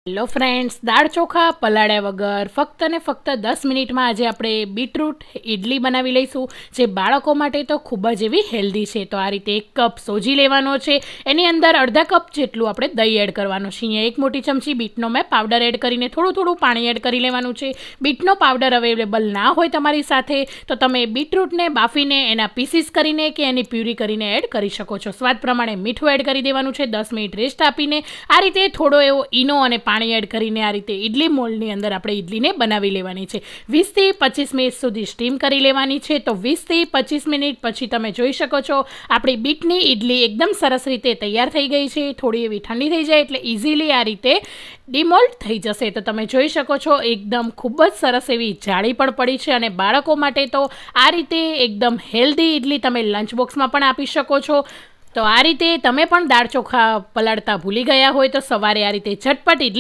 Hello friends, દાળ ચોખા પલાળ્યા વગર ફક્ત ને ફક્ત 10 મિનિટમાં આજે આપણે બીટરૂટ ઇડલી બનાવી લઈશું, જે બાળકો માટે તો ખૂબ જ એવી હેલ્ધી છે. તો આ રીતે 1 કપ સોજી લેવાનો છે, એની અંદર અડધા કપ જેટલું આપણે દહીં એડ કરવાનું છે. અહીંયા 1 મોટી ચમચી બીટનો મેં પાવડર એડ કરીને થોડું પાણી એડ કરી લેવાનું છે. બીટનો પાવડર અવેલેબલ ના હોય તમારી સાથે તો તમે બીટરૂટને બાફીને એના પીસીસ કરીને કે એની પ્યુરી કરીને એડ કરી શકો છો. સ્વાદ પ્રમાણે મીઠું એડ કરી દેવાનું છે. 10 મિનિટ રેસ્ટ આપીને આ રીતે થોડો એવો ઈનો અને પાણી એડ કરીને આ રીતે ઇડલી મોલ્ડની અંદર આપણે ઇડલીને બનાવી લેવાની છે. 20થી 25 મિનિટ સુધી સ્ટીમ કરી લેવાની છે. તો 20થી 25 મિનિટ પછી તમે જોઈ શકો છો આપણી બીટની ઇડલી એકદમ સરસ રીતે તૈયાર થઈ ગઈ છે. થોડી એવી ઠંડી થઈ જાય એટલે ઇઝીલી આ રીતે ડિમોલ્ડ થઈ જશે. તો તમે જોઈ શકો છો એકદમ ખૂબ જ સરસ એવી જાળી પણ પડી છે, અને બાળકો માટે તો આ રીતે એકદમ હેલ્ધી ઇડલી તમે લંચ બોક્સમાં પણ આપી શકો છો. તો આ રીતે તમે પણ દાળ ચોખા પલાળતા ભૂલી ગયા હોય તો સવારે આ રીતે ઝટપટ ઇડલી